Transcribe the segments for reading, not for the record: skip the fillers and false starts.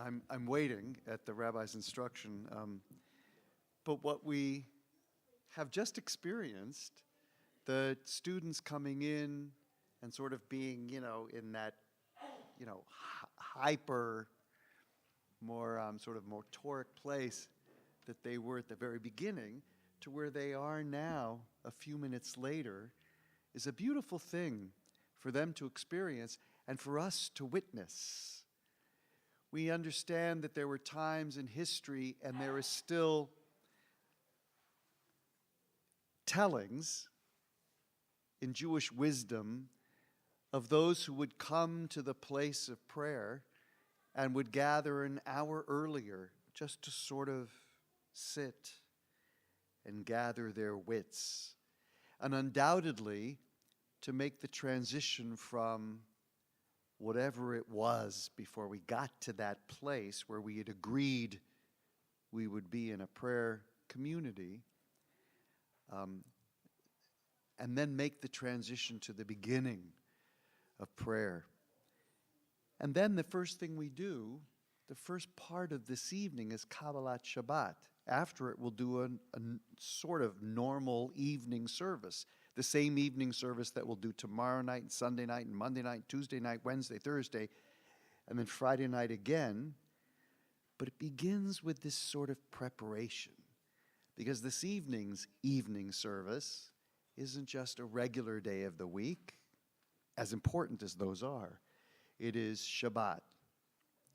I'm waiting at the rabbi's instruction. But what we have just experienced, the students coming in and sort of being, in that, hyper, more sort of motoric place that they were at the very beginning to where they are now a few minutes later is a beautiful thing for them to experience and for us to witness. We understand that there were times in history and there is still tellings in Jewish wisdom of those who would come to the place of prayer and would gather an hour earlier just to sort of sit and gather their wits. And undoubtedly, to make the transition from whatever it was before we got to that place where we had agreed we would be in a prayer community, and then make the transition to the beginning of prayer. And then the first thing we do, the first part of this evening is Kabbalat Shabbat. After it, we'll do a sort of normal evening service, the same evening service that we'll do tomorrow night and Sunday night and Monday night, Tuesday night, Wednesday, Thursday, and then Friday night again. But it begins with this sort of preparation, because this evening's evening service isn't just a regular day of the week, as important as those are. It is Shabbat,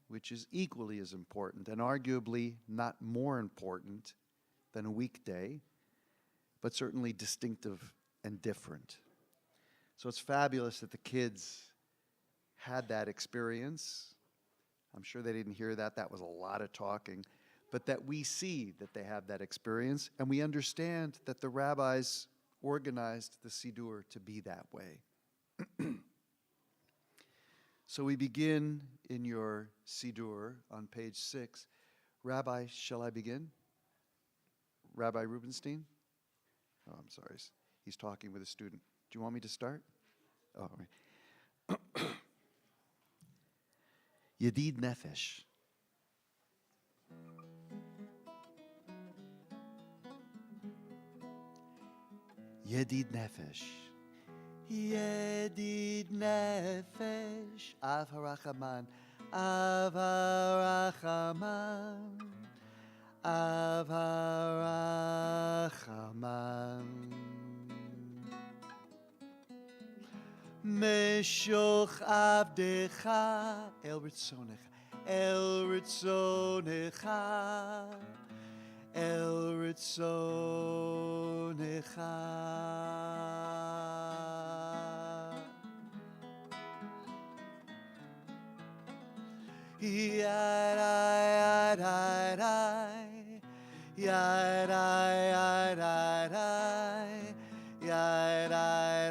which is equally as important and arguably not more important than a weekday, but certainly distinctive and different. So it's fabulous that the kids had that experience. I'm sure they didn't hear that. That was a lot of talking. But that we see that they have that experience, and we understand that the rabbis organized the Siddur to be that way. So we begin in your Siddur on page 6. Rabbi, shall I begin? Rabbi Rubenstein? Oh, I'm sorry. He's talking with a student. Do you want me to start? Oh, all right. Yedid Nefesh. Yedid Nefesh. Yedid Nefesh. Av HaRachaman. Av HaRachaman. Av HaRachaman. Meshoch Avdecha El Ritzonecha. El Ritzonecha. El Ritzonecha. Yadai, yadai, yadai, yadai, yadai,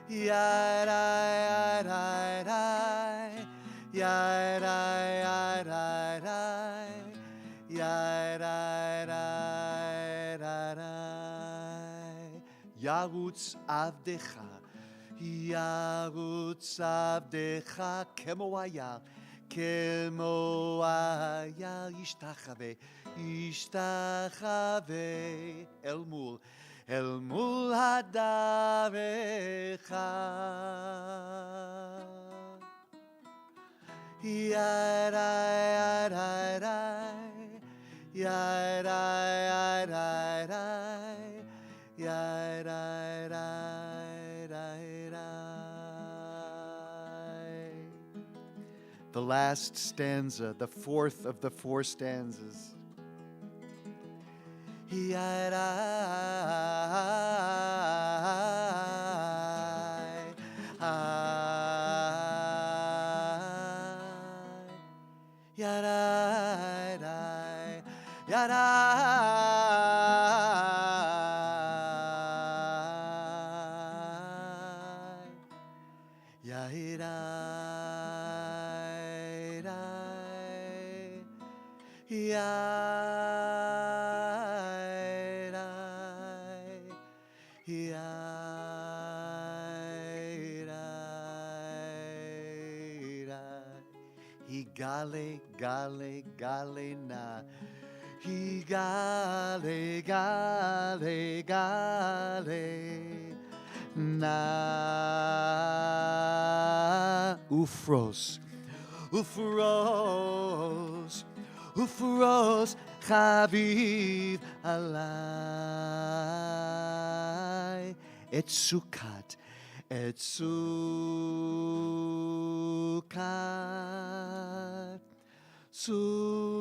yadai, yadai, yadai, yadai, Yarutz Avdecha. Yarutz Avdecha Kemo Hayar, Kemo Hayar, Yishtachave, Yishtachave, El Mul Hadarecha. Yadai, yadai, yadai, yadai, yadai. The last stanza, the fourth of the four stanzas. Yadai, yadai, yadai, yadai, yadai. Higale, gale, gale na. Higale, gale, gale na. Ufros, ufros, ufros, chaviv alai. Et sukat, et sukat, sukat,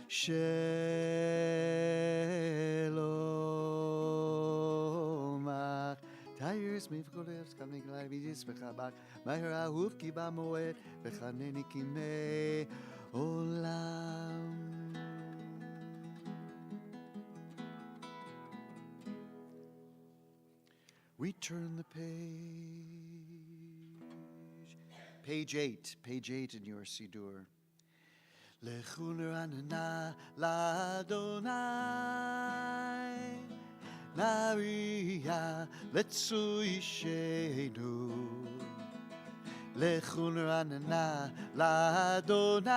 shelomach. Tires me for lives coming like this, Bechabak, Mahra Hufki Bamoet, Bechaneni Kime Olam. We turn the page 8 in your Siddur. Lechun ranana ladonai, nariya letzu ishenu. Lechun ranana ladonai,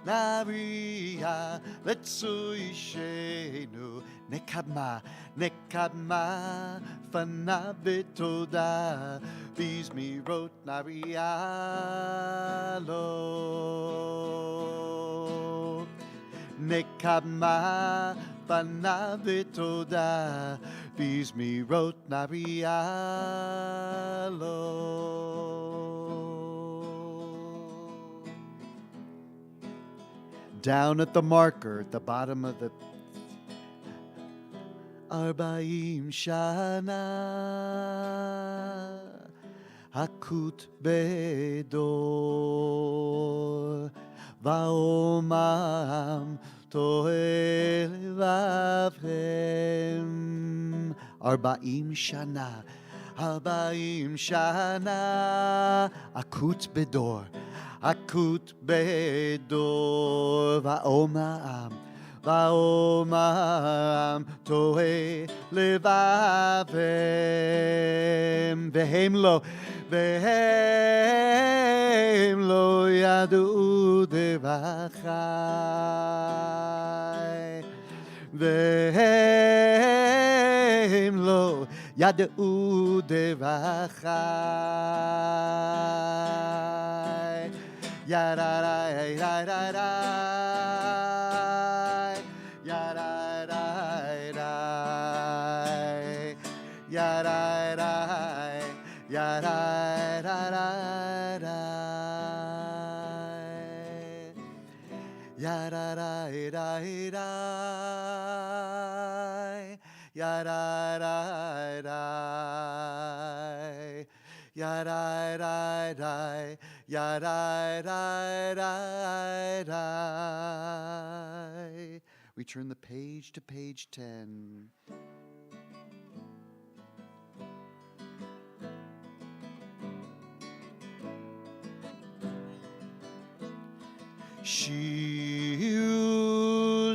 nariya letzu ishenu. Nekabma, nekabma, fana betoda, bizmirot narialo. Nekabma, fana betoda, bizmirot narialo. Down at the marker at the bottom of the Arbaim Shana Hakut Bedor Vaomam Toel Vavhem Arbaim Shana Akut Bedor Vaomam Vaomam tohe levavem vehem lo yadu devachai vehem lo yadu devachai yararai We turn the page to page 10. Shiru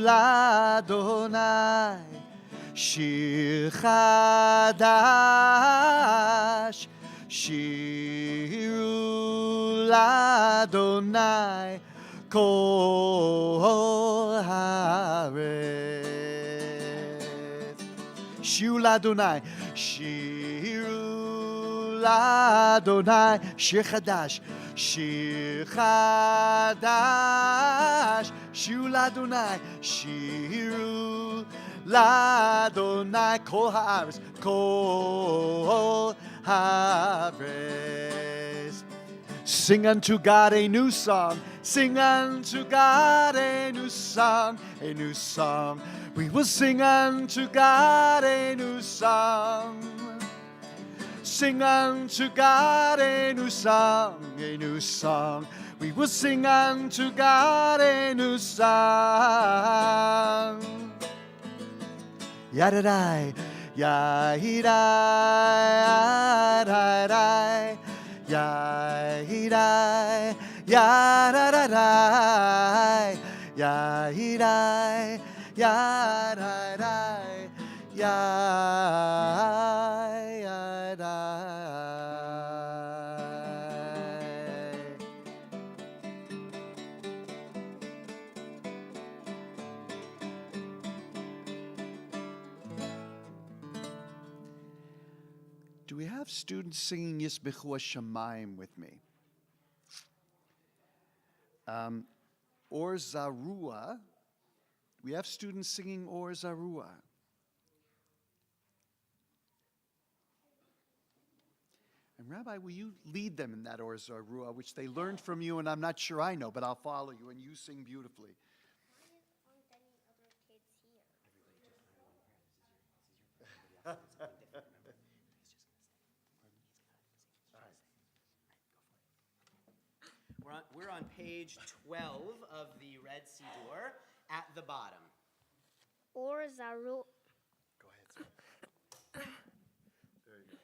l'Adonai, shir chadash. Shiru l'Adonai, kol haaretz. Shiru l'Adonai, shiru l'Adonai, shir chadash. Shir chadash, shiru l'Adonai, shiru l'Adonai, kol haaretz, kol haaretz. Sing unto God a new song, sing unto God a new song, a new song. We will sing unto God a new song. Sing unto God a new song, a new song. We will sing unto God a new song. Yadadai, yadadai, yadadai, yadadai, yadadai, yadadai, yadadai. Do we have students singing Yisbechu Hashamayim with me? Or Zarua. We have students singing Or Zarua. And Rabbi, will you lead them in that Or Zarua, which they learned from you, and I'm not sure I know, but I'll follow you, and you sing beautifully. We're on page 12 of the Red Siddur at the bottom. Or Zaru. Go ahead. There you go.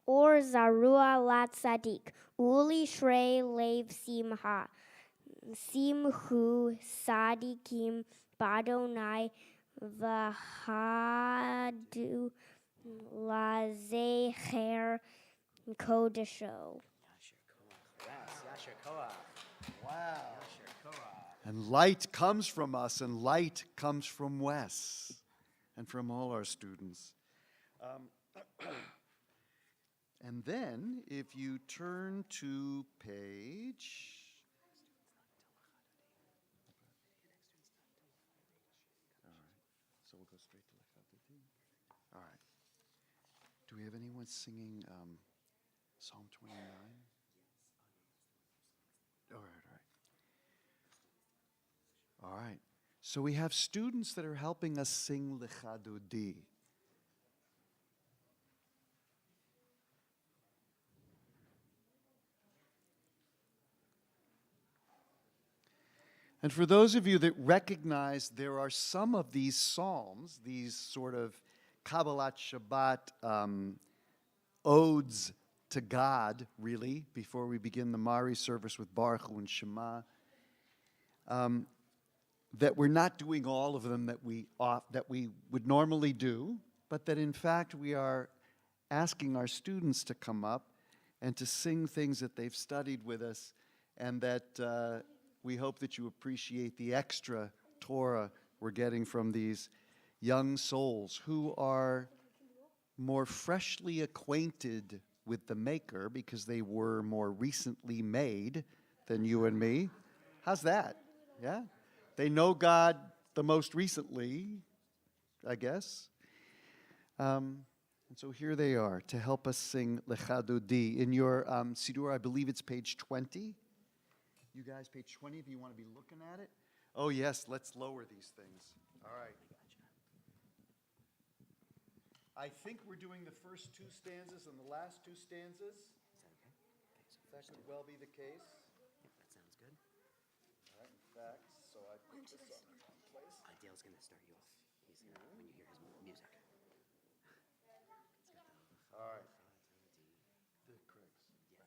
Or Zarua Lat Sadik. Uli Shrei Lev Simha. Simhu Sadikim Badonai Vahadu Lazecher Kodesho. Yasher Koach. Wow. Yasher Koach. And light comes from us, and light comes from Wes, and from all our students. And then, if you turn to page... All right, so we'll go straight to Lechadodi. All right. Do we have anyone singing Psalm 29? All right. All right. So we have students that are helping us sing Lechadodi. And for those of you that recognize there are some of these psalms, these sort of Kabbalat Shabbat odes to God, really, before we begin the Mari service with Baruch Hu and Shema, that we're not doing all of them that we would normally do, but that in fact we are asking our students to come up and to sing things that they've studied with us, and that we hope that you appreciate the extra Torah we're getting from these young souls who are more freshly acquainted with the Maker because they were more recently made than you and me. How's that? Yeah? They know God the most recently, I guess. And so here they are to help us sing Lechadodi. In your Siddur, I believe it's page 20. You guys, page 20, if you want to be looking at it. Oh, yes, let's lower these things. All right. I think we're doing the first two stanzas and the last two stanzas. Is that okay? That could well be the case. Yep, that sounds good. All right, in fact, so I put this on the wrong place. Dale's going to start you off. He's gonna, when you hear his music. All right. The critics. Yeah.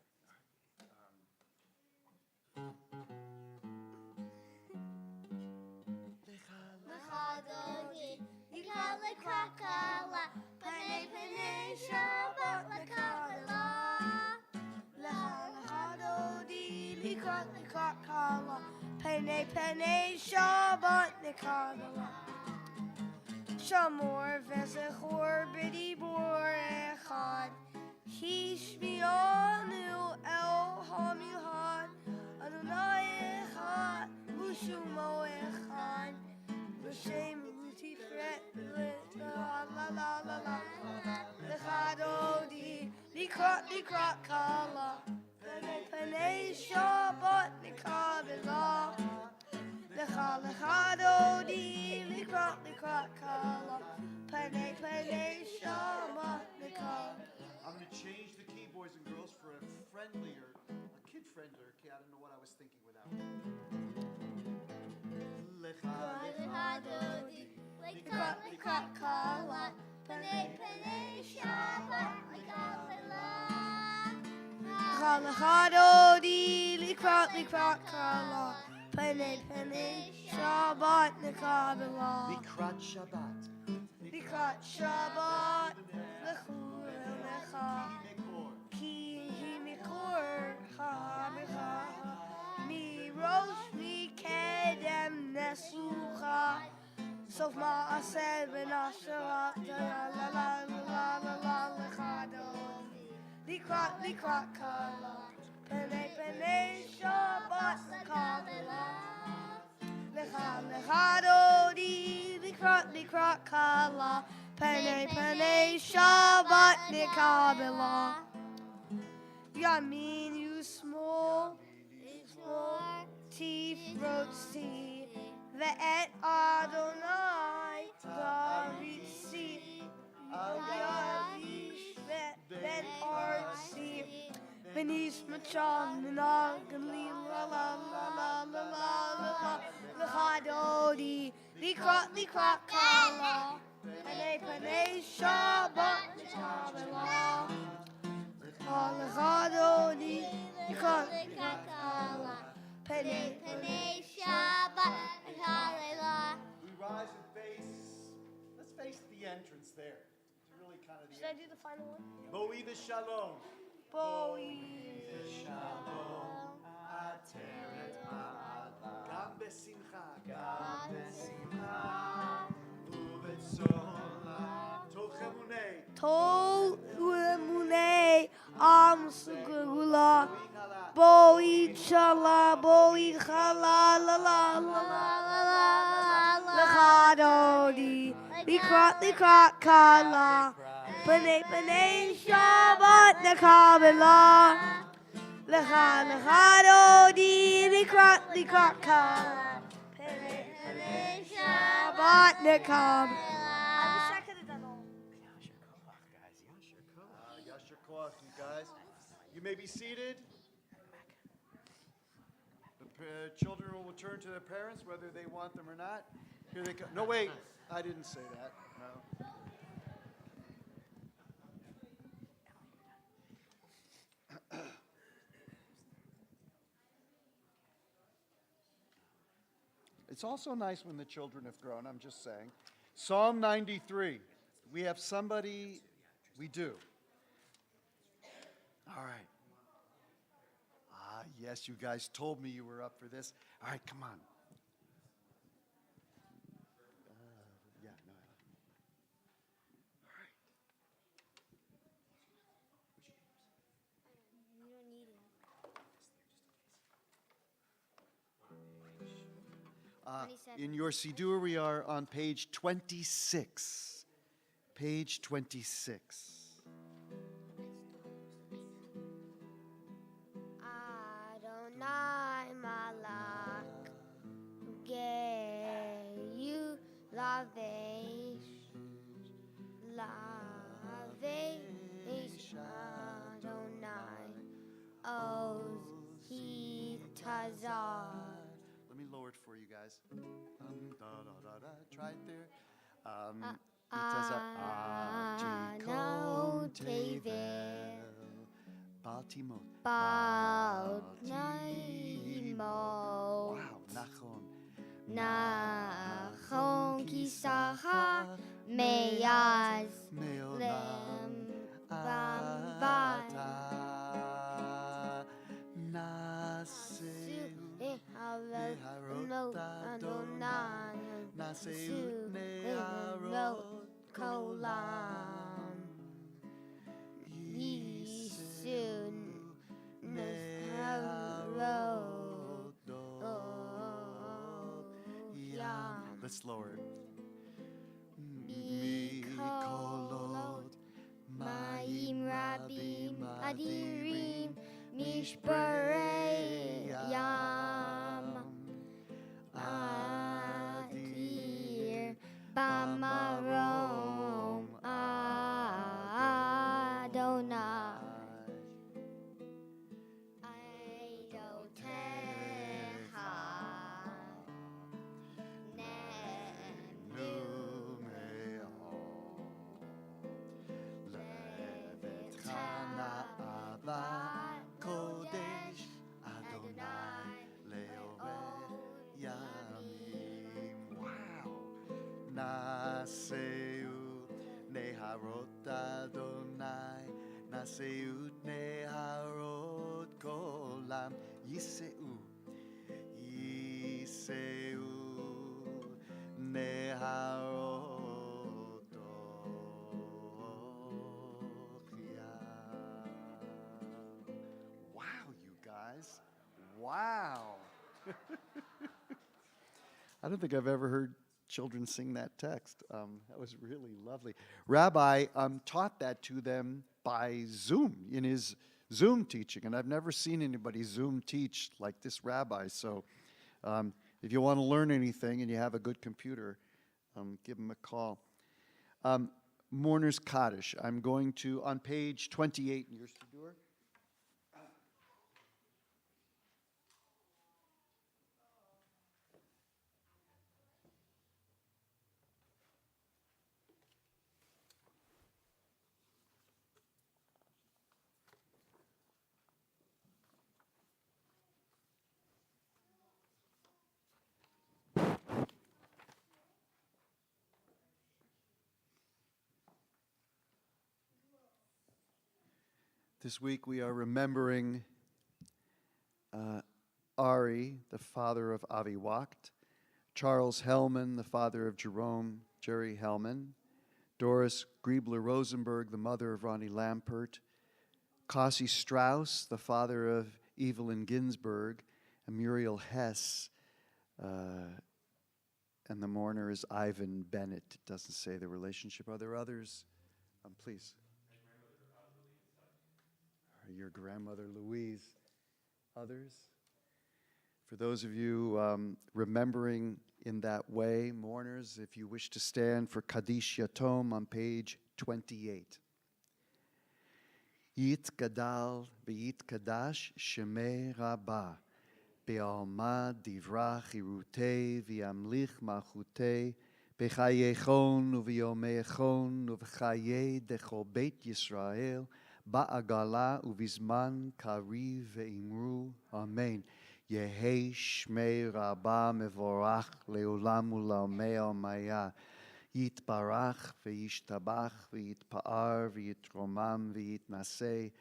Lechadodi, Yikal Lekakala, Panei Panei Shabbat Lekabbalah. Lechadodi, Yikal Lekakala, Panei Panei Shabbat Lekabbalah. Shamor Vezechor B'dibor Echad, Hishmianu El Hamilhad, Adonai Echad, Ushumo Echad, L'Shem Utifret La la la la la, Lechadodi, Likrat Kala, Panei Shabbat Lekabbalah. Lechadodi, Likrat Kala, Panei Shabbat Lekabbalah. I'm going to change the key, boys and girls, for a kid-friendlier key. I don't know what I was thinking without it. Lechadodi, Likrat Kala, Panei Shabbat Lekabbalah. Lechadodi, Likrat Kala, Panei Shabbat Lekabbalah. Likrat Shabbat. Likrat Shabbat Lechur Lecha. Ki Mikor HaMecha. Mi Rosh Mi Kedem Nesucha. Sof Ma'aseh Ben Asherat La la la la la la Lechadodi. likrat kala. Pene pene Shabbat Kabbalat. Lecha dodi likrat kala. Pene pene Shabbat Kabbalat. Yamin you small teeth rotzi ve'et Adonai Darisi Yadish ben artsi Benis Machan Nagali la la la la la la la Chadodi likrat kala Pane Shabbat Kabbalah Chadodi likrat kala Pane Shabbat Hallelujah. We rise and face, let's face the entrance there. It's really kind of the Should I do the final one? Bo'i v'shalom. Bowie. Shalom, ateret ma'ala. Gam besimcha, gam besimcha. Uvetzola, tochemunei. Tol uemune am sugula. Bowie chala, bowie chala, la la la la la la dodi. Likrat kala. Pane Shabbat Kabbalah. Lecha dodi. Likrat kala. Pane Shabbat Kabbalah. I wish I could have done all. Yasher koach, you guys. You may be seated. The children will return to their parents, whether they want them or not. Here they come. No, wait. I didn't say that. No. It's also nice when the children have grown, I'm just saying. Psalm 93. We have somebody, we do. All right. Ah, yes, you guys told me you were up for this. All right, come on. Yeah, no. All right. In your Siddur, we are on page 26. Page 26. Adonai Malak Geyu Lavesh Adonai Oz Hitazar. Let me lower it for you guys. Try it there. No Tevel Baltimore. Baltnaimo. Wow, Nachon. Nachon Kisaha Meyaz Meolam Bambat Naseu Neharot Adonai Naseu Neharot Kolam Yisun Neharot Yam. Let's lower it. Mikolot Ma'im Rabim Adirim Mishparei Yam Atir Bamarom Adonai Eidoteha Kodesh Adonai Leoret Yamim. Wow. Naseut Neharot Adonai Naseut Neharot Kolam Yiseu Neharot Ochia. Wow. I don't think I've ever heard children sing that text. That was really lovely. Rabbi taught that to them by Zoom, in his Zoom teaching, and I've never seen anybody Zoom teach like this rabbi. So if you want to learn anything and you have a good computer, give him a call. Mourner's Kaddish. I'm going to, on page 28 in your Siddur. This week we are remembering Ari, the father of Avi Wacht, Charles Hellman, the father of Jerry Hellman, Doris Griebler Rosenberg, the mother of Ronnie Lampert, Cossie Strauss, the father of Evelyn Ginsberg, and Muriel Hess, and the mourner is Ivan Bennett. It doesn't say the relationship. Are there others? Please. Your grandmother Louise. Others? For those of you remembering in that way, mourners, if you wish to stand for Kaddish Yatom on page 28. Yit Gadal v'yit Kadash Shemei Rabbah Be'alma Divra Chirutei V'yamlich Malchutei B'chayechon u'v'yomeichon u'v'chayei dechol Beit Yisrael Ba'agala uvizman kari ve'imru. Amen. Yehi shmei rabba mevorach leolam u'laomei almaya. Yitbarach ve'yishtabach ve'yitpa'ar ve'yitromam ve'yitnaseh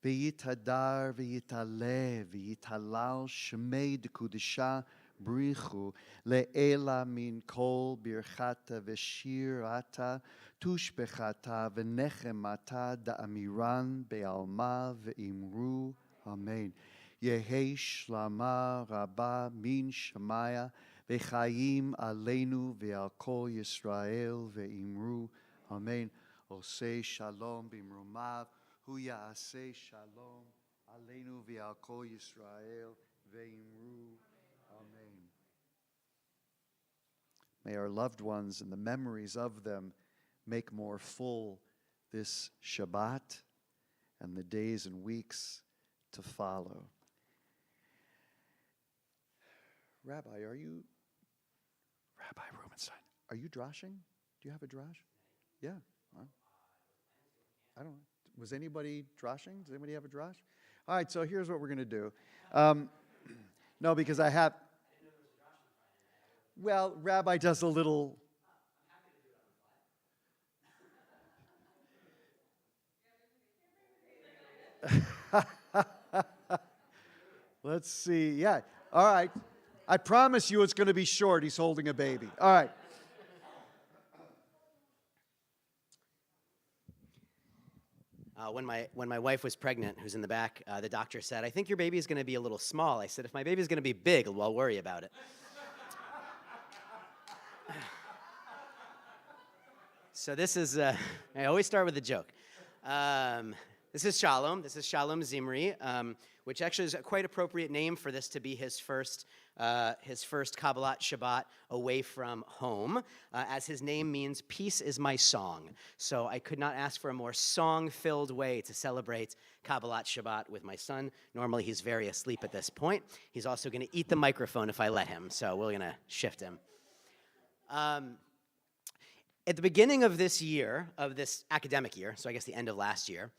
ve'yithadar ve'yitaleh ve'yithalal shmei dekudisha brichu le'ela min kol birchata ve'shirata tushbechata v'nechemata da'amiran be'alma ve'imru. Amen. Yehi shlama rabba min shamaya ve'chayim aleinu ve'al kol Yisrael ve'imru. Amen. Osei shalom b'imrumav hu ya'aseh shalom aleinu ve'al kol Yisrael ve'imru. Amen. May our loved ones and the memories of them make more full this Shabbat and the days and weeks to follow. Rabbi Rubenstein, are you droshing? Do you have a drosh? Yeah. Well, I don't know. Was anybody droshing? Does anybody have a drosh? All right, so here's what we're going to do. No, because I have... Well, Rabbi does a little... Let's see. Yeah. All right. I promise you it's going to be short. He's holding a baby. All right. When my wife was pregnant, who's in the back, the doctor said, "I think your baby is going to be a little small." I said, "If my baby is going to be big, well, I'll worry about it." So this is, I always start with a joke. This is Shalom. This is Shalom Zimri, which actually is a quite appropriate name for this to be his first Kabbalat Shabbat away from home, as his name means peace is my song. So I could not ask for a more song-filled way to celebrate Kabbalat Shabbat with my son. Normally he's very asleep at this point. He's also going to eat the microphone if I let him, so we're going to shift him. At the beginning of this year, of this academic year, so I guess the end of last year,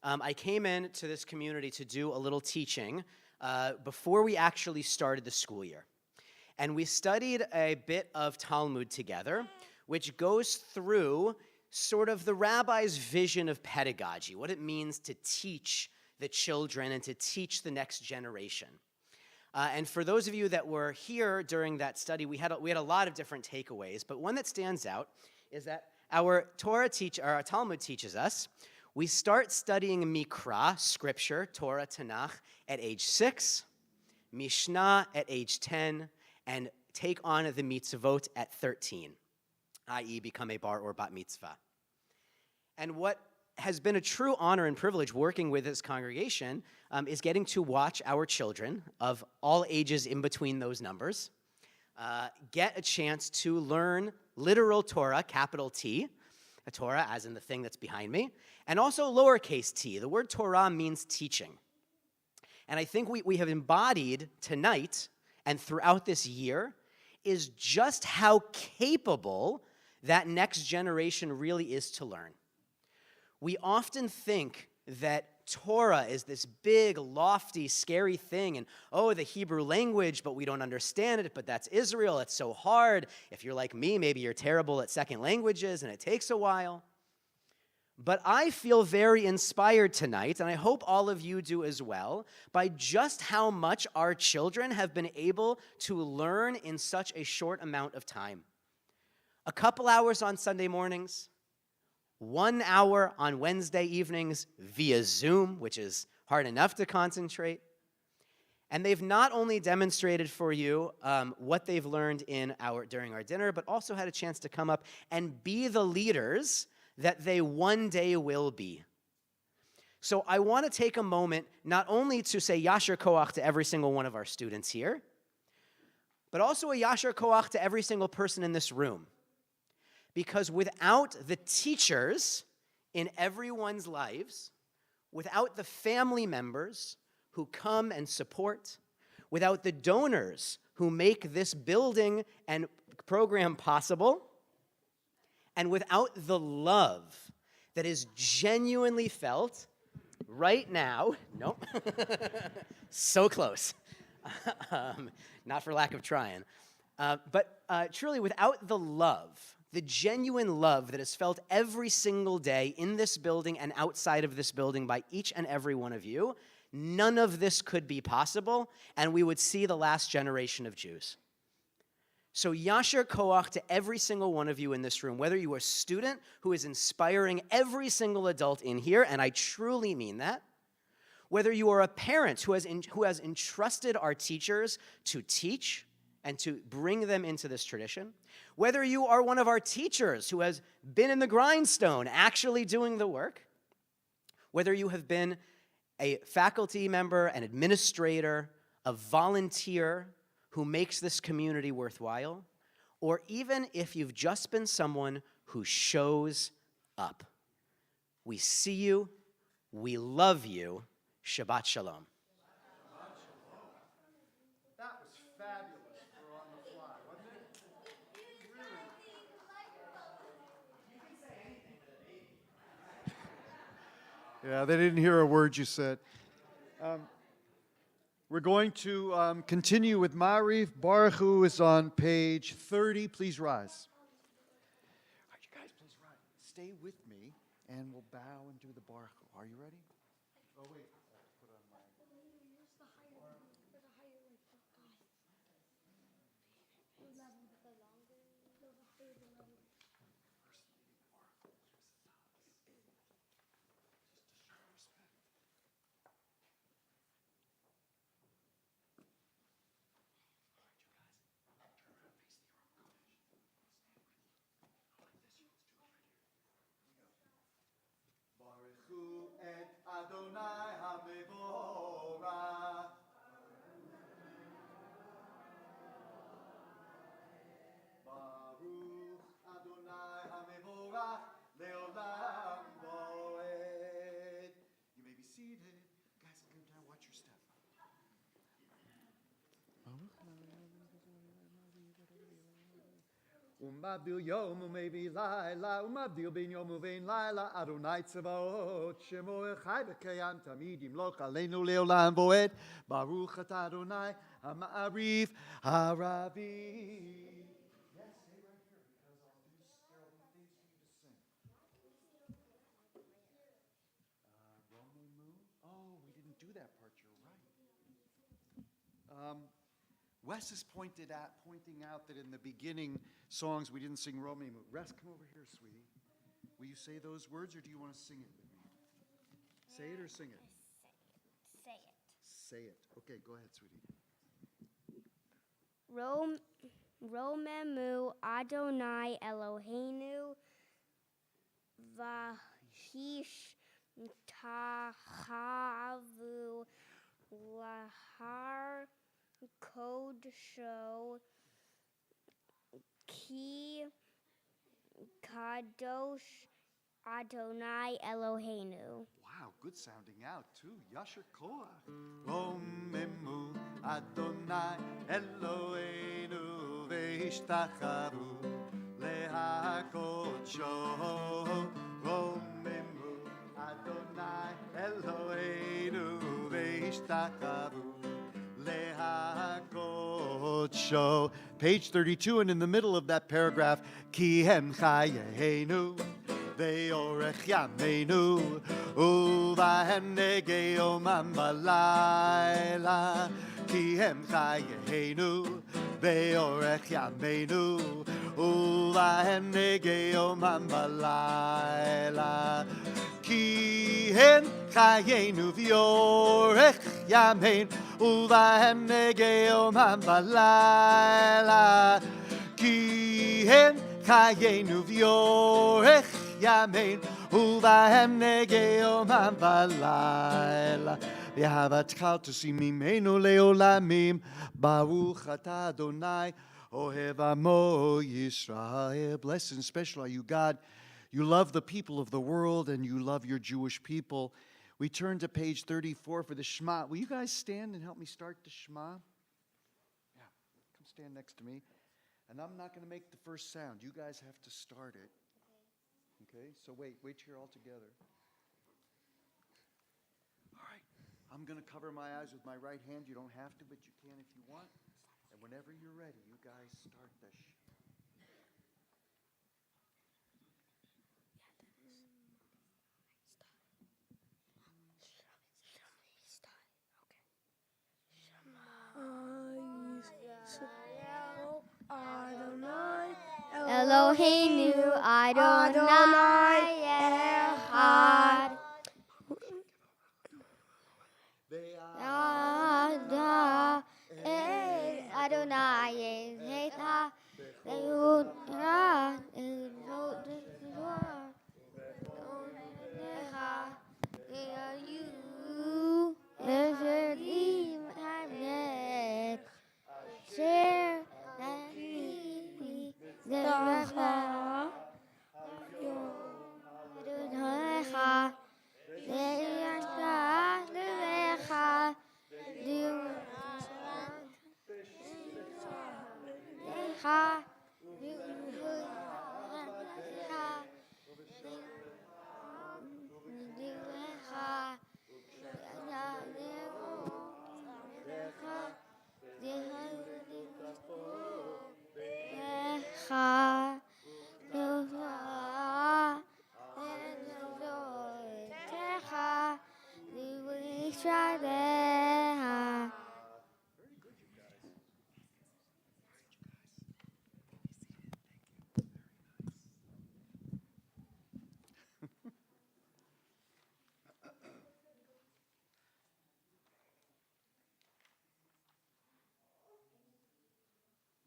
I came into this community to do a little teaching before we actually started the school year. And we studied a bit of Talmud together, which goes through sort of the rabbi's vision of pedagogy, what it means to teach the children and to teach the next generation. And for those of you that were here during that study, we had a lot of different takeaways, but one that stands out is that our Talmud teaches us we start studying Mikra, scripture, Torah, Tanakh, at age 6, Mishnah at age 10, and take on the mitzvot at 13, i.e. become a bar or bat mitzvah. And what has been a true honor and privilege working with this congregation is getting to watch our children of all ages in between those numbers get a chance to learn literal Torah, capital T, a Torah as in the thing that's behind me, and also lowercase t. The word Torah means teaching. And I think we have embodied tonight and throughout this year is just how capable that next generation really is to learn. We often think that Torah is this big, lofty, scary thing, and oh, the Hebrew language, but we don't understand it, but that's Israel, it's so hard. If you're like me, maybe you're terrible at second languages, and it takes a while. But I feel very inspired tonight, and I hope all of you do as well, by just how much our children have been able to learn in such a short amount of time. A couple hours on Sunday mornings, 1 hour on Wednesday evenings via Zoom, which is hard enough to concentrate. And they've not only demonstrated for you what they've learned during our dinner, but also had a chance to come up and be the leaders that they one day will be. So I want to take a moment not only to say Yasher Koach to every single one of our students here, but also a Yasher Koach to every single person in this room. Because without the teachers in everyone's lives, without the family members who come and support, without the donors who make this building and program possible, and without the love that is genuinely felt right now, nope, so close, not for lack of trying, but truly without the love, the genuine love that is felt every single day in this building and outside of this building by each and every one of you, none of this could be possible, and we would see the last generation of Jews. So Yasher Koach to every single one of you in this room, whether you are a student who is inspiring every single adult in here, and I truly mean that, whether you are a parent who has entrusted our teachers to teach and to bring them into this tradition, whether you are one of our teachers who has been in the grindstone actually doing the work, whether you have been a faculty member, an administrator, a volunteer who makes this community worthwhile, or even if you've just been someone who shows up. We see you, we love you, Shabbat Shalom. That was fabulous for on the fly, wasn't it? Yeah, they didn't hear a word you said. We're going to continue with Mariv. Baruch Hu is on page 30. Please rise. All right, you guys, please rise. Stay with me, and we'll bow and do the Baruch Hu. Are you ready? Oh, wait. Put on my... Baruch Hu et Adonai HaMevorach. Baruch Adonai HaMevorach Leolam Voed. You may be seated. Guys, come down. Watch your step. Umabdil yom umevi laila, umabdil bin yom uvein laila, Adonai tzavaot, shemo echai v'kayam tamid yimloch aleinu leolam voed, Baruch atah Adonai, ha'ma'ariv, ha'ravi. Yes, stay right here, because there will be things for you to sing. Romemu? Oh, we didn't do that part, you're right. Wes is pointing out that in the beginning songs we didn't sing Romemu. Wes, come over here, sweetie. Will you say those words, or do you want to sing it with me? Say it or sing it? Say it. Say it. Okay, go ahead, sweetie. Romemu Adonai Eloheinu Vahish Tahavu Lahar Kodsho Ki Kadosh Adonai Eloheinu. Wow, good sounding out too. Yasher Koach. Romemu Adonai Eloheinu veishtachavu lehakodsho. Romemu Adonai Eloheinu veishtachavu lehakodsho. Page 32, and in the middle of that paragraph, Ki hem chayehenu ve'orech yameinu uvahem negei omam balayla. Ki hem chayehenu ve'orech yameinu uvahem negei omam balayla. Ki hem chayenu ve'orech yameinu uvahem negei omam balayla. Ki hem chayenu ve'orech yamein uvahem negei omam balayla v'havatcha tusimimenu leolamim baruch atah Adonai ohev amo Yisrael. Blessed and special are you, God. You love the people of the world and you love your Jewish people. We turn to page 34 for the Shema. Will you guys stand and help me start the Shema? Yeah, come stand next to me. And I'm not going to make the first sound. You guys have to start it. Okay, so wait here all together. All right, I'm going to cover my eyes with my right hand. You don't have to, but you can if you want. And whenever you're ready, you guys start the Eloheinu Adonai Echad. Adonai Echad.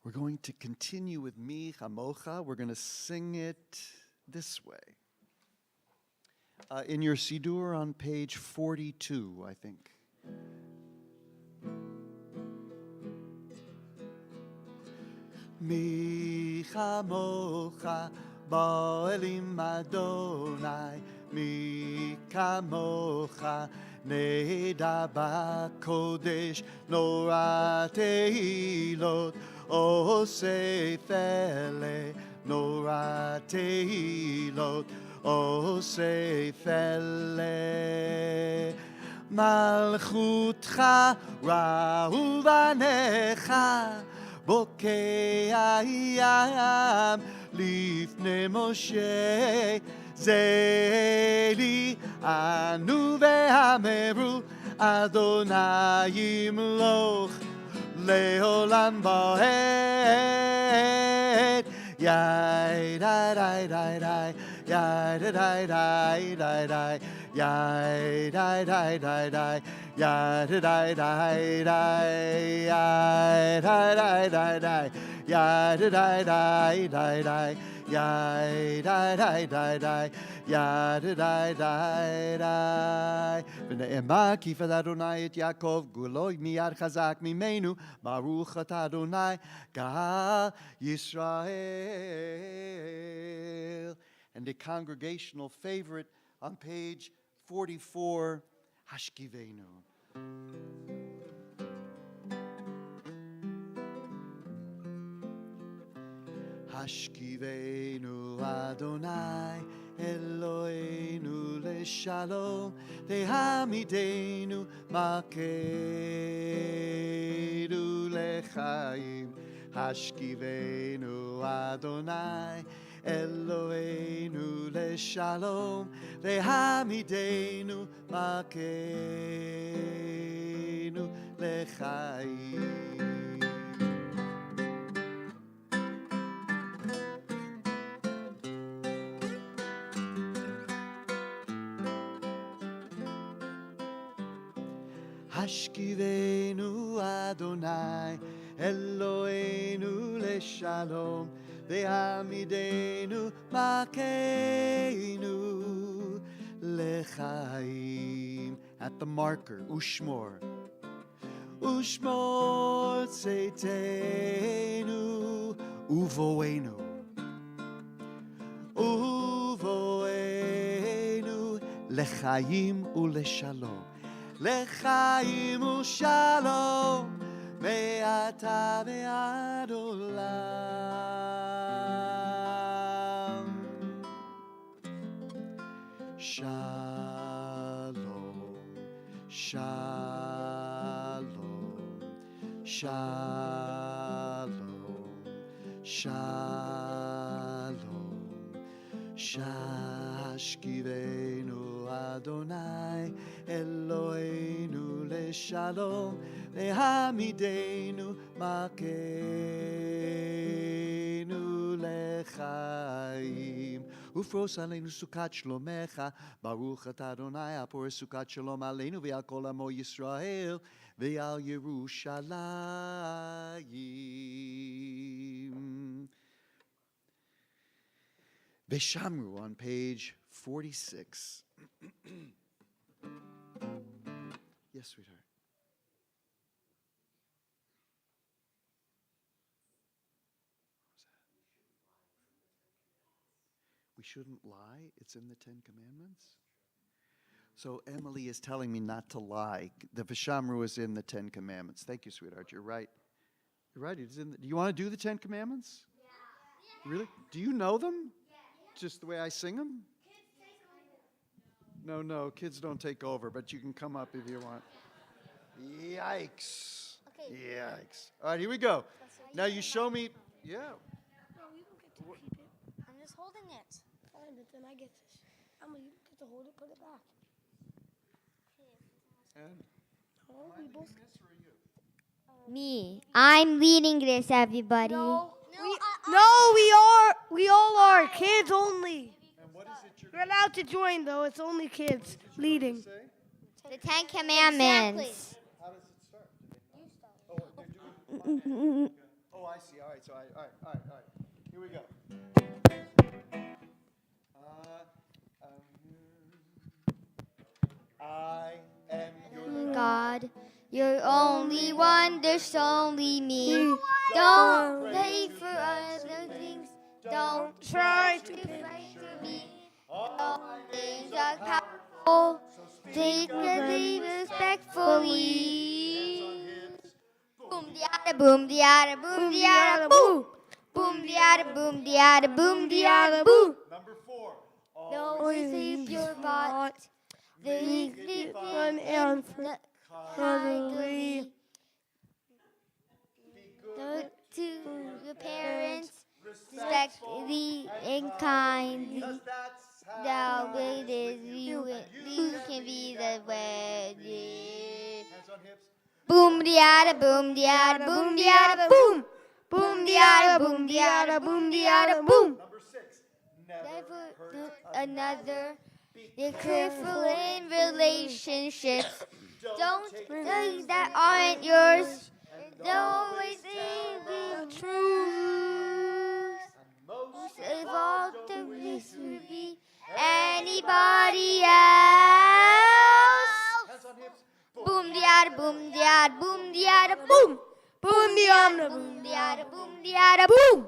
We're going to continue with Mi Chamocha. We're going to sing it this way. In your Siddur on page 42, I think. Mi Chamocha Ba'elim Adonai, Mi Kamocha Neda B'Kodesh Nora Tehilot Osef Ele Nora Tehilot Osef Ele Malchutcha Ra'u Vanecha Bokei Yam Lifnei Moshe Zeli Anu Ve'ameru Adonai Yimloch Leolam Ba'ed Yai Dai Dai Dai Dai Yai Dai Dai Dai Dai Yai Dai Dai Dai Dai ya da da da da, ya da da da da, ya da da da da da, ya da da da da, ya da da da da. ונאמר כי יפדה אדוני את יעקב גאולו מיד חזק ממנו ברוך אתה אדוני גאל ישראל. And a congregational favorite on page 44, Hashkivenu. Hashkivenu Adonai Eloheinu leshalom Tehamidenu Malkeinu lechaim. Hashkivenu Adonai Eloheinu leshalom Tehamidenu Malkeinu lechaim. Hashkivenu Adonai Eloheinu leshalom Ve'amidenu Malkeinu lechaim. At the marker, Ushmor. Ushmor tzeitenu uvoenu. Uvoenu lechaim uleshalom. לחיים ושלום מעתה ועד עולם. שלום, שלום, שלום, שלום, שהשכיבנו אדוני אלוהינו לשלום, להעמידנו מלכנו לחיים. ופרוס עלינו סוכת שלומך, ברוך אתה אדוני הפורס סוכת שלום עלינו ועל כל עמו ישראל ועל ירושלים. Veshamru on page 46. Yes, sweetheart. We shouldn't lie. It's in the Ten Commandments. So Emily is telling me not to lie. The Veshamru is in the Ten Commandments. Thank you, sweetheart. You're right. You're right. It's in do you want to do the Ten Commandments? Yeah. Really? Do you know them? Just the way I sing them? No, kids don't take over, but you can come up if you want. Yikes. Okay. Yikes. All right, here we go. Now you show me, yeah. No, you don't get to keep it. I'm just holding it. Fine, but then I get this. Emma, you get to hold it, put it back. And No, we both. Me. I'm leading this, everybody. No, we all are. Kids only. And what is it You're allowed to join, though. It's only kids leading. say? The Ten Commandments. How does it start? Oh, they're doing Oh, I see. All right, so all right. Here we go. I am your God, you're only one, there's only me. Don't wait for other things. Don't try to fight for me. All things are powerful. Take the lead respectfully. Boom diada boom diada boom diada boom. Boom diada boom diada boom diada boom. Number 4. Always leave your pot. They leave Fun and kindly. Good to your parents, respectfully and kindly. Now it is you can be the wedding. Hands on hips. Boom diada boom diada boom diada boom. Boom diada boom diada boom diada boom. Number 6. Never hurt another. Be careful in relationships. Don't things that aren't yours. Always think the truth. Save all the this would be anybody else. Boom diada boom diada boom diada boom. Boom diada boom diada boom diada boom.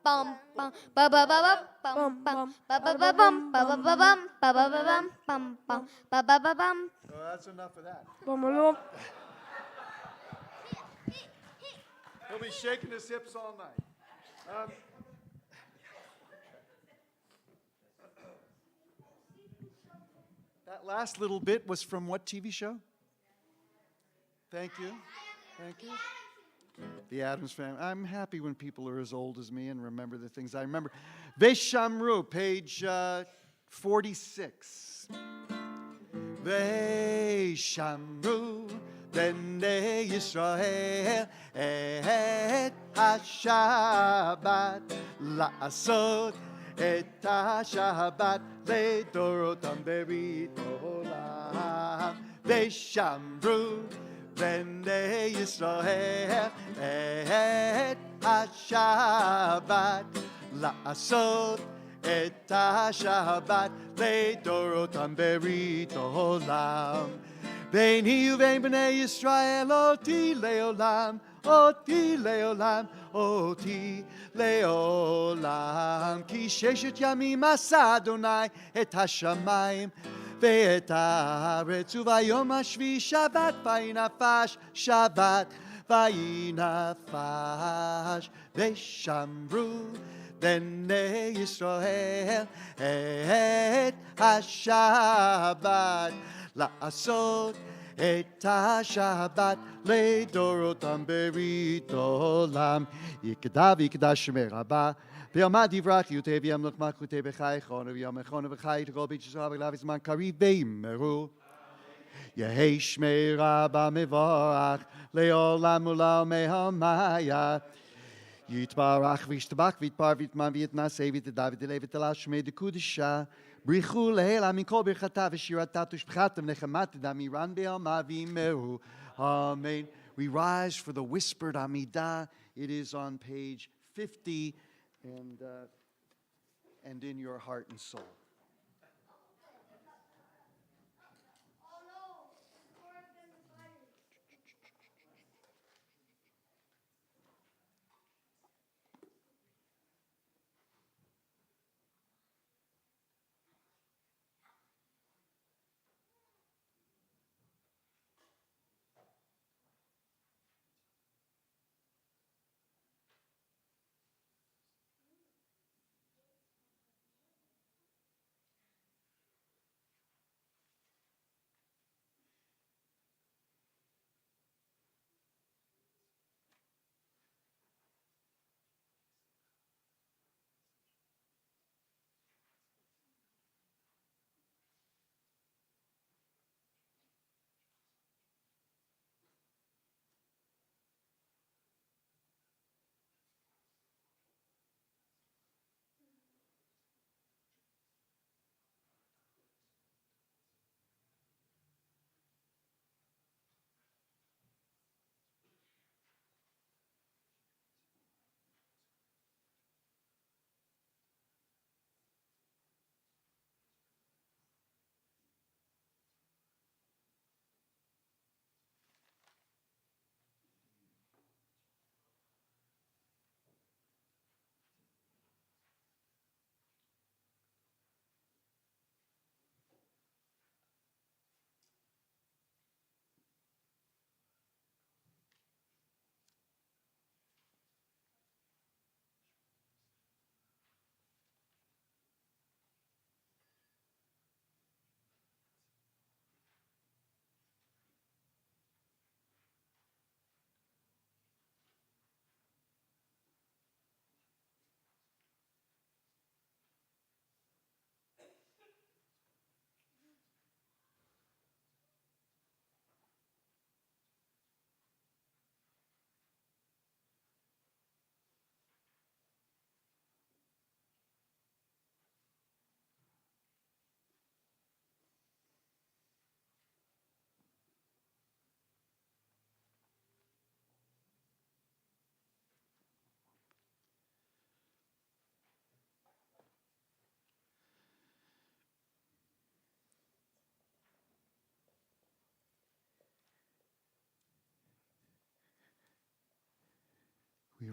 Bum bum ba ba ba bum bum ba ba ba bum ba ba ba bum ba ba ba bum bum bum ba ba ba bum. Oh, that's enough of that. Bum. He'll be shaking his hips all night. That last little bit was from what TV show? Thank you. Thank you. The Addams Family. I'm happy when people are as old as me and remember the things I remember. Veshamru, page 46. Veshamru, Bnei Yisrael, et HaShabbat, la'asot et HaShabbat, le'dorotam berit olam. Veshamru, Bnei Yisrael, et HaShabbat, la'asot et HaShabbat, le'dorotam berit olam. Ve'ni uvein Bnei Yisrael, oti le'olam, oti le'olam, oti le'olam. Ki sheshet yamim asa Adonai et hashamayim ve'et haaretz, uvayom hashvi Shabbat vayinafash, Shabbat vayinafash. Ve'shamru Bnei Yisrael et hashabbat, la'asot et HaShabbat le'dorotam berit olam. Yikdav yikdash shemei rabba v'yamad yivrach yutei v'yamlech malchutei b'chai chonu v'yam echonu v'chai t'kol b'it Yisrael v'glav zman kariv v'yimeru. Yehei shmei rabba mevorach le'olam u'la'om me'hamaya. Yitbarach v'yishtabach v'yitbar v'yitman v'yitnaseh v'yitadav v'yitelev v'yitala shmei dekudisha. Brichu le'ela mikol birchata v'shirata tushbchatam nechemata damiran be'alma v'imeru. Amen. We rise for the whispered Amidah. It is on page 50 and in your heart and soul.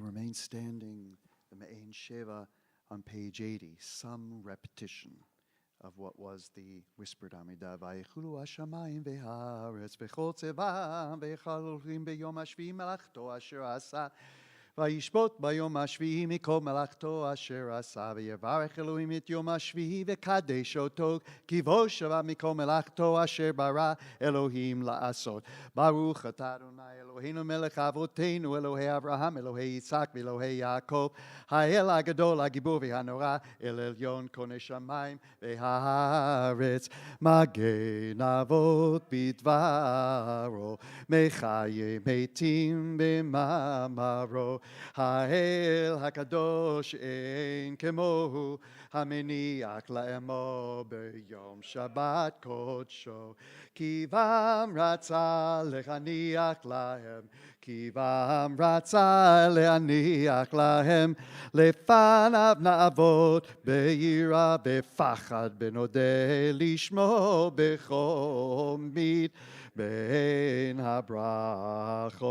remain standing, the Me'ain Sheva on page 80, some repetition of what was the whispered Amidah. Vayichulu hashamayim v'haaretz v'chol tzevam v'chaluchim b'yom hashvi'i melachto asher asa וישפוט ביום השביעי מכל מלאכתו אשר עשה ויברך אלוהים את יום השביעי וקדש אותו כי בו שווה מכל מלאכתו אשר ברא אלוהים לעשות. ברוך אתה אדוני אלוהינו מלך אבותינו אלוהי אברהם אלוהי יצחק ואלוהי יעקב האל הגדול הגיבור והנורא אל עליון קונה שמיים והארץ מגן אבות בדברו מחיי מתים במאמרו האל הקדוש אין כמוהו המניח לאמור ביום שבת קודשו כי בם רצה להניח להם כי בם רצה להניח להם לפניו נעבוד ביראה בפחד בנודה לשמו בכל מיד בין הברכות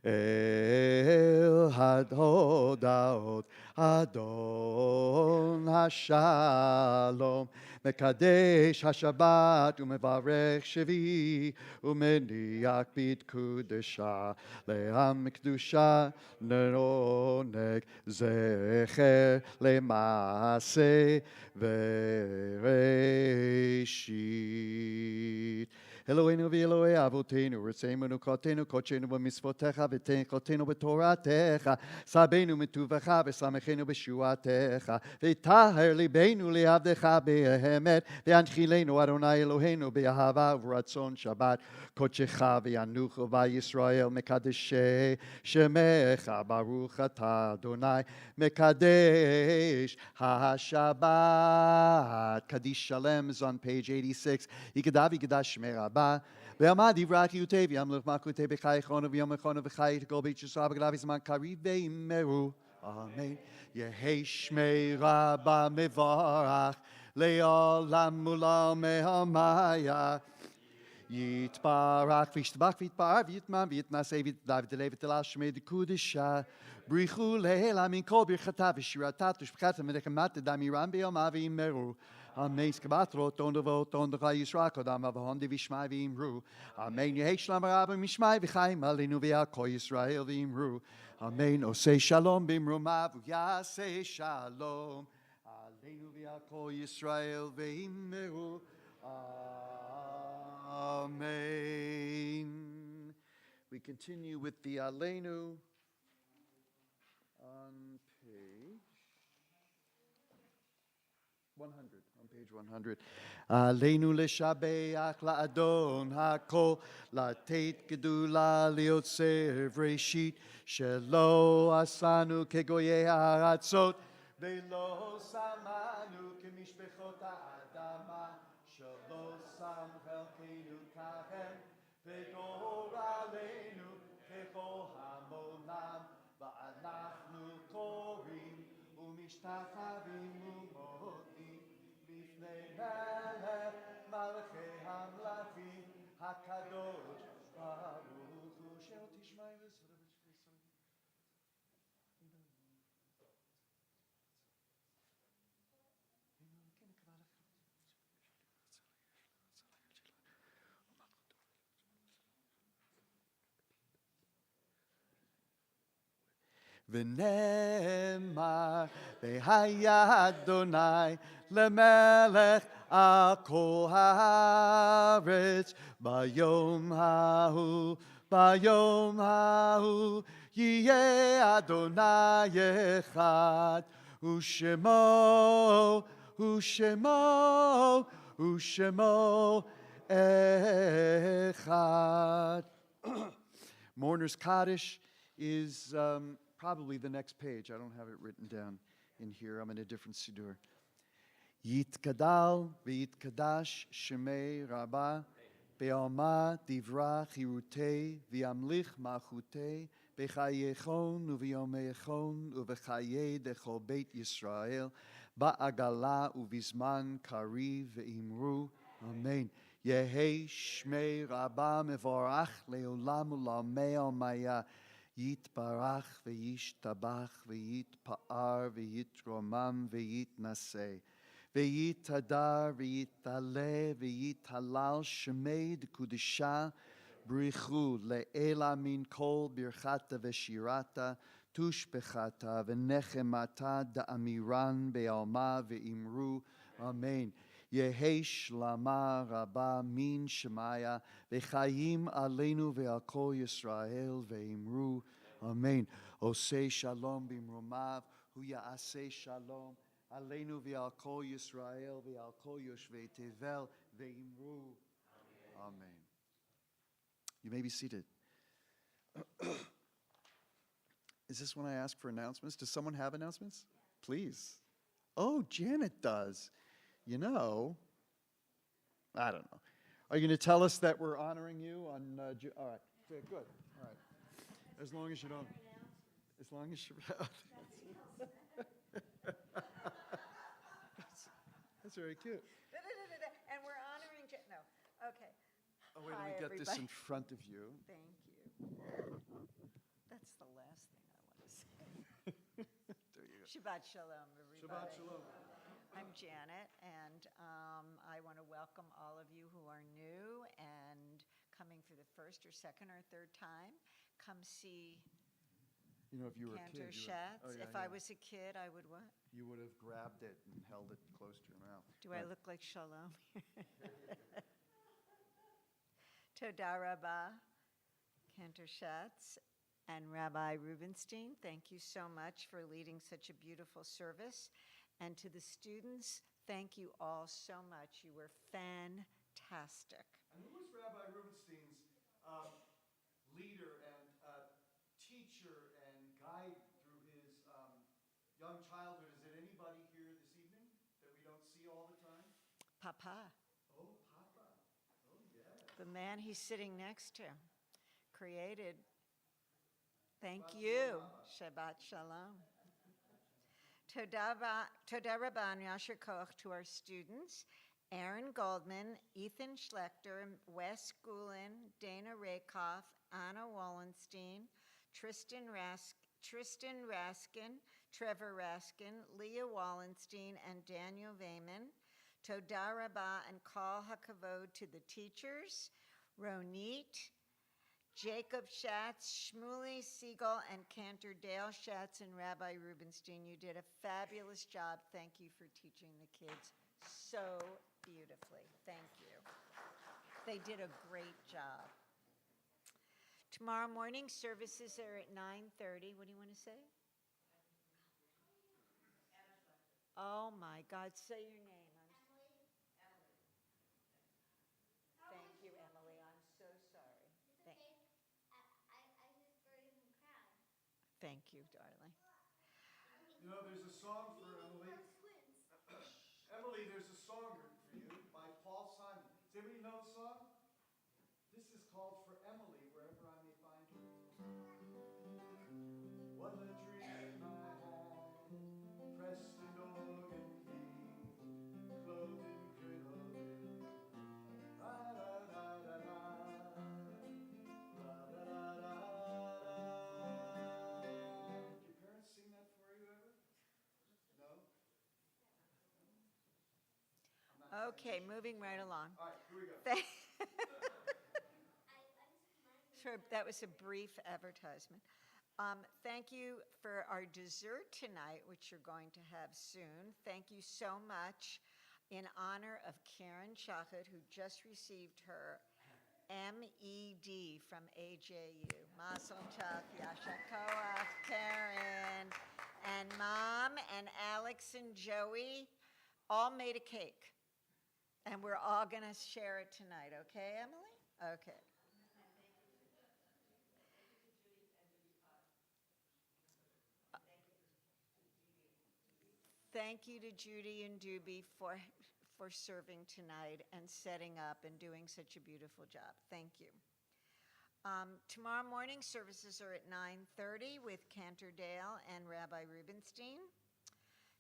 אל ההודעות אדון השלום מקדש השבת ומברך שביעי ומניח בקדושה לעם קדושה לעונג זכר למעשה וראשית אלוהינו ואלוהי אבותינו רצנו ונוקותינו קודשנו במצוותיך ותן חלקנו בתורתך סבנו מטובך ושמחנו בשועתך וטהר ליבנו לעבדך באמת והנחילנו אדוני אלוהינו באהבה וברצון שבת קודשך וינוחו בישראל מקדשי שמך ברוך אתה אדוני מקדש השבת קדיש שלם is on page 86 יקדע ויקדש שמי רבה ועמד יברח יוטה וימלך מלכותי בחי כרונו ויום כרונו וחי כל בית ישראל בגלל בזמן קריב וימרו אמן יהי שמי רבה מבורך לעולם ולעולמי המאיה יתברך וישתבח ויתפאר ויתמם ויתנשא ויתגדל ותעלה ותעלה שמי דקודשה בריחו לעילמים כל ברכתה ושירתה תשבחת ונקמת דמירם ביומה ויאמרו Amen. Skabatro, Tondavo, Tondaka Yisra, Kodama, Hondi Vishmai Vimru. Amen. Yeheshlam Rabbi Mishmai Vichaim, Alinu Viako Yisrael Vimru. Amen. Ose Shalom Bimru Mavu, Yase Shalom. Alinu Viako Yisrael Vimru. Amen. We continue with the Alenu on page 100. Page 100. Aleinu leshabeach la'adon hakol latet gedula liotzer vreshit shelo asanu kegoye haratzot velo samanu kemishpechot ha'adama shelo sam chelkeinu kahem vegor aleinu kechol hamolam va'anachnu korim umishtachavim umotim מלכי המלכים הקדוש ברוך הוא שאל תשמעי ונאמר והיה אדוני למלך על כל הארץ ביום ההוא יהיה אדוני אחד ושמו אחד. Mourner's Kaddish is probably the next page. I don't have it written down in here. I'm in a different siddur. יתגדל ויתקדש שמי רבה בעלמא דברה חירותי וימליך מלכותי בחייכון וביומייכון ובחיי דכל בית ישראל בעגלה ובזמן קריב ואמרו אמן. יהי שמי רבה מבורך לעולם ולעולמי עלמיה Yitbarach v'yishtabach v'yitpa'ar v'yitromam v'yitnaseh. V'yitadar v'yitaleh v'yitalal shemei d'kudisha b'richu le'ela min kol birchata v'shirata tushbechata v'nechemata da'amiran be'alma ve'imru. Amen. Yehi shlama rabba min shemaya v'chayim aleinu ve'al kol Yisrael ve'imru. Amen. Oseh shalom b'imromav hu ya'aseh shalom aleinu ve'al kol Yisrael ve'al kol yoshvei tevel ve'imru. Amen. You may be seated. Is this when I ask for announcements? Does someone have announcements? Please. Oh, Janet does. You know, I don't know. Are you going to tell us that we're honoring you on all right, good, all right. As long as you don't, as long as you, that's very cute. And we're honoring, no, okay. Oh, wait, Hi, let me get this in everybody. front of you. Thank you. That's the last thing I want to say. There you go. Shabbat shalom, everybody. Shabbat shalom. I'm Janet, and I want to welcome all of you who are new and coming for the first or second or third time. Come see You know, if you were a Cantor kid, Schatz. oh, yeah, If I yeah. was a kid, I would what? You would have grabbed it and held it close to your mouth. Do I look like Shalom? Toda Rabba, Cantor Schatz, and Rabbi Rubenstein, thank you so much for leading such a beautiful service. And to the students, thank you all so much. You were fantastic. And who was Rabbi Rubenstein's leader and teacher and guide through his young childhood? Is it anybody here this evening that we don't see all the time? Papa, Oh, Papa. Oh, yeah. the man he's sitting next to, created. Thank you. Shabbat Shalom. Toda Rabba and Yasher Koch to our students, Aaron Goldman, Ethan Schlechter, Wes Gulen, Dana Rakoff, Anna Wallenstein, Tristan Raskin, Trevor Raskin, Leah Wallenstein, and Daniel Vayman. Toda Rabba and Kol HaKavod to the teachers, Ronit, Jacob Schatz, Shmuley Siegel, and Cantor Dale Schatz and Rabbi Rubenstein. You did a fabulous job. Thank you for teaching the kids so beautifully. Thank you. They did a great job. Tomorrow morning services are at 9:30. What do you want to say? Oh my God, say your name. Thank you, Emily. I'm so sorry. Thank you, darling. You know, there's a song for Emily. Emily, there's a song for you by Paul Simon. Does anybody know the song? This is called For Emily, Wherever I May Find Her. What a dream I had, pressed in organ key, clothed in crinoline. La-da-da-da-da, la-da-da-da-da. Did your parents sing that for you ever? No? Okay, moving right along. All right, here we go. Sure, that was a brief advertisement. Thank you for our dessert tonight, which you're going to have soon. Thank you so much in honor of Karen Shachet, who just received her MED from AJU. Mazel tov, Yasher Koach, Karen, and Mom and Alex and Joey all made a cake. And we're all going to share it tonight, okay, Emily? Okay. Thank you to Judy and Doobie for serving tonight and setting up and doing such a beautiful job. Thank you. Tomorrow morning services are at 9:30 with Cantor Dale and Rabbi Rubenstein.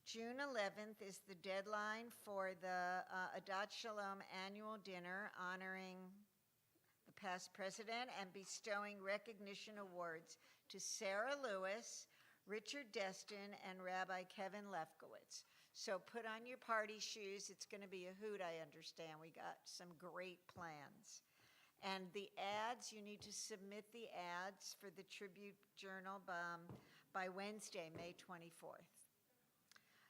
June 11th is the deadline for the Adat Shalom annual dinner honoring the past president and bestowing recognition awards to Sarah Lewis, Richard Destin, and Rabbi Kevin Lefkowitz. So put on your party shoes. It's going to be a hoot, I understand. We got some great plans. And the ads, you need to submit the ads for the Tribute Journal by Wednesday, May 24th.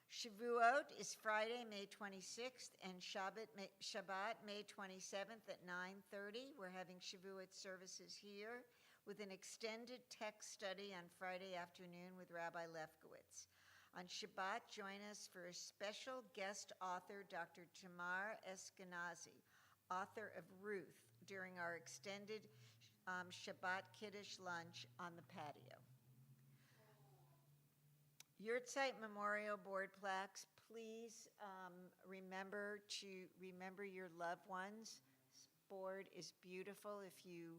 Shavuot is Friday, May 26th, and Shabbat, May 27th at 9:30. We're having Shavuot services here with an extended text study on Friday afternoon with Rabbi Lefkowitz. On Shabbat, join us for a special guest author, Dr. Tamar Eskenazi, author of Ruth, during our extended Shabbat Kiddush lunch on the patio. Yurtzeit Memorial Board plaques, please remember your loved ones. This board is beautiful. If you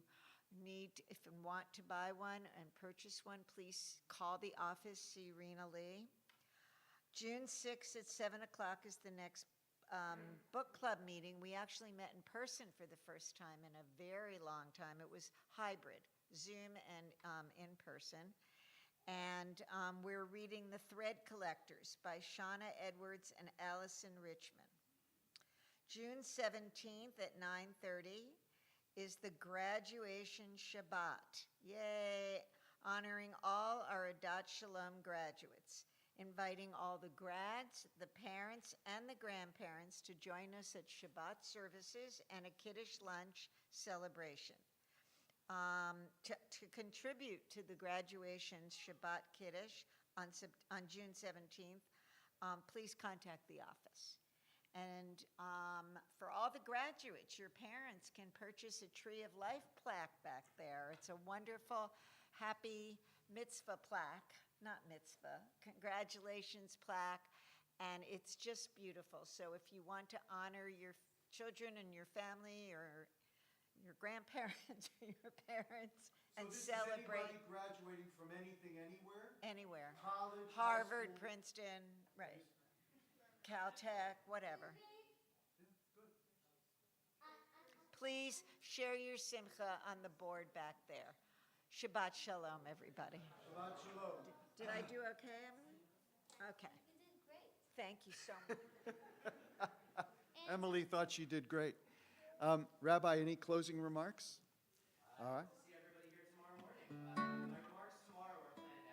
want to buy one and purchase one, please call the office, see Rena Lee. June 6th at 7 o'clock is the next book club meeting. We actually met in person for the first time in a very long time. It was hybrid, Zoom and in person. And we're reading The Thread Collectors by Shauna Edwards and Allison Richmond. June 17th at 9:30 is the Graduation Shabbat. Yay! Honoring all our Adat Shalom graduates. Inviting all the grads, the parents, and the grandparents to join us at Shabbat services and a Kiddush lunch celebration. To contribute to the graduation Shabbat Kiddush on June 17th, please contact the office. And for all the graduates, your parents can purchase a Tree of Life plaque back there. It's a wonderful, happy mitzvah plaque, not mitzvah, congratulations plaque, and it's just beautiful. So if you want to honor your children and your family or your grandparents or your parents and celebrate. Is anybody graduating from anything, anywhere? Anywhere. College, Harvard, high school? Princeton, right. Caltech, whatever. Please share your simcha on the board back there. Shabbat shalom, everybody. Shabbat shalom. Did I do okay, Emily? Okay. Thank you so much. Emily thought she did great. Rabbi, any closing remarks? All right. See everybody here tomorrow morning. My remarks tomorrow are planned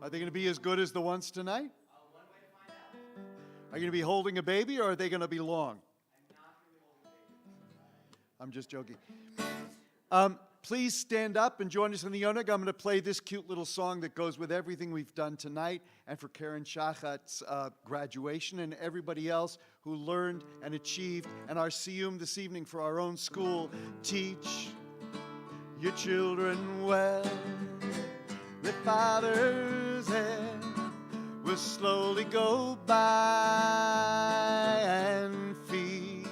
out. Are they going to be as good as the ones tonight? One way to find out. Are you going to be holding a baby, or are they going to be long? I'm not going to be holding babies. I'm just joking. Please stand up and join us in the Yonag. I'm going to play this cute little song that goes with everything we've done tonight, and for Karen Shachat's graduation, and everybody else who learned and achieved, and our siyum this evening for our own school. Teach your children well. Their father's head will slowly go by, and feed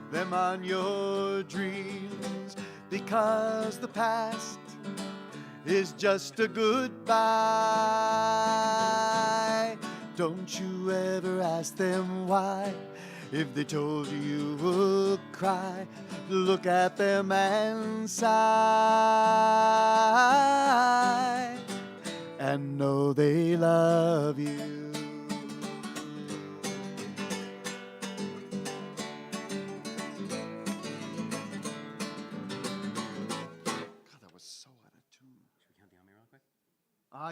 them on your dreams, because the past is just a goodbye. Don't you ever ask them why. If they told you, you would cry. Look at them and sigh, and know they love you.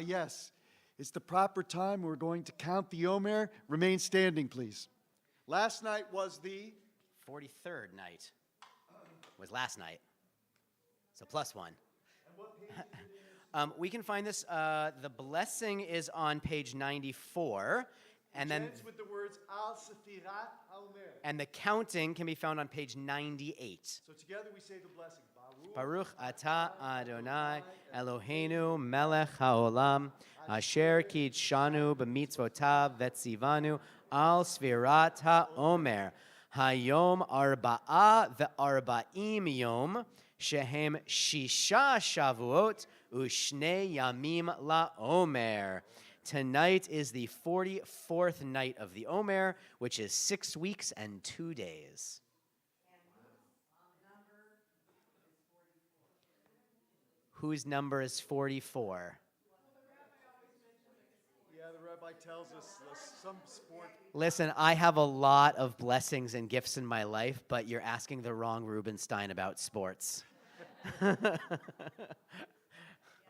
Yes, it's the proper time. We're going to count the Omer. Remain standing, please. Last night was the 43rd night was last night. So +1. And what page is it We can find this. The blessing is on page 94. And then ends with the words Al Sefirat HaOmer. and the counting can be found on page 98. So together we say the blessing. Baruch atah Adonai Eloheinu melech haolam asher kitshanu b'mitzvotav vetzivanu al svirat haomer hayom arba'a ve'arba'im yom shehem shisha shavuot u'shnei yamim la'omer. Tonight is the 44th night of the Omer, which is 6 weeks and 2 days. whose number is 44? Yeah, the rabbi tells us some sport. Listen, I have a lot of blessings and gifts in my life, but you're asking the wrong Rubenstein about sports. All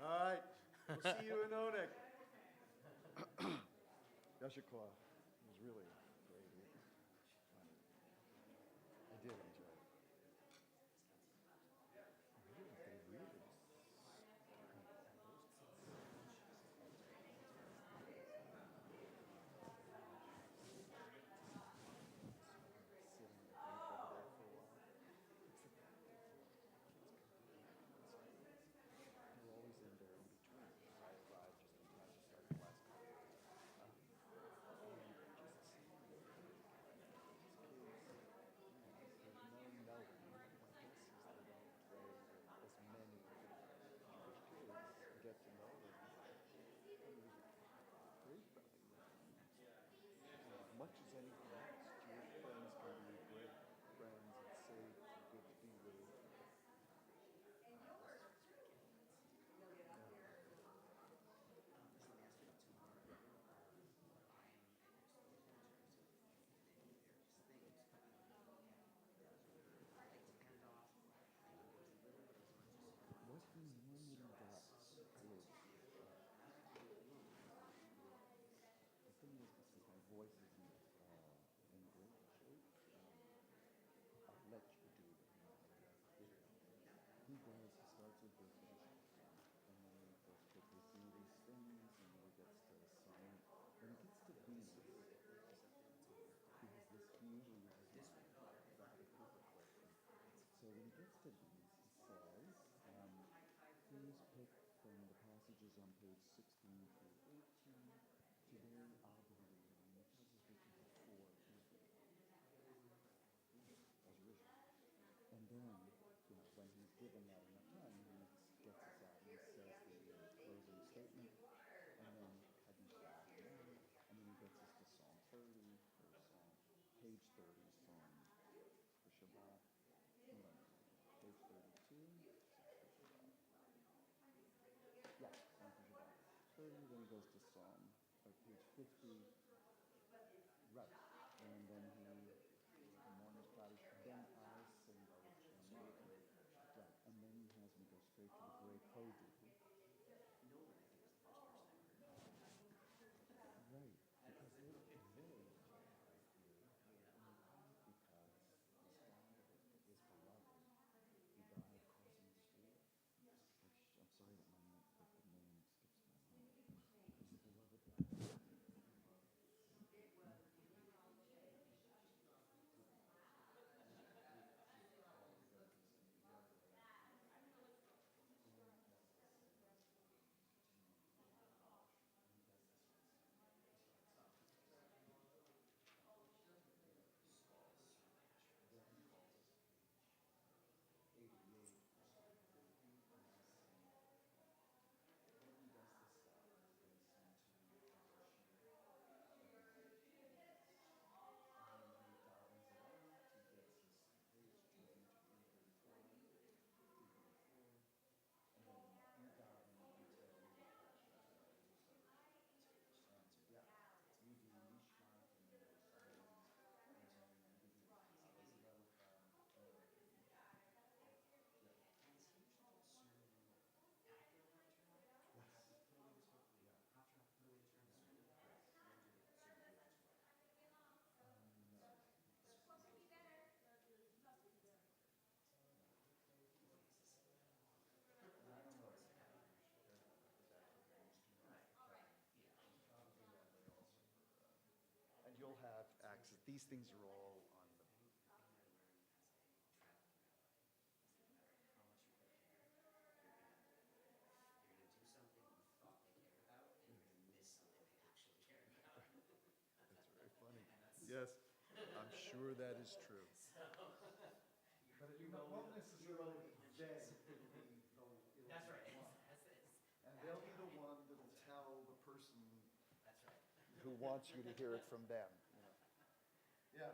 right. We'll see you in Onik. Yasher Koach. It was really great. I did enjoy it. As much as anything else, Jewish friends can be great friends and safe and good to be with. What he normally does is, the thing is, because my voice isn't in great shape, I'll let you do it. He starts with this, and then he goes quickly through these things, and then he gets to the sun. When he gets to Venus, because this he usually uses this rapid paper clip. So when he gets to Venus, he says, please pick from the passages on page 16 through 18. Today I'll be reading. He tells us we can have 4 easy. As usual. And then, when he's given that enough time, he gets us out and he says the closing statement, and then Kaddish, and then he gets us to Psalm 30 for Psalm, page 30, Psalm for Shabbat, page 32, for Shabbat. Yeah, Psalm for Shabbat. 30, then he goes to Psalm, page 50, right, and then morning's Kaddish, then I sing Baruch Shem, right, and then he has me go straight to the great Hodu. Right, because they because his beloved, who died crossing the street, which I'm sorry that the name skips my mind. His beloved died. And you'll have access. These things are all on the. That's very funny. Yes, I'm sure that is true. But it won't necessarily they. That's right. And they'll be the one that'll tell the person who wants you to hear it from them. Yeah.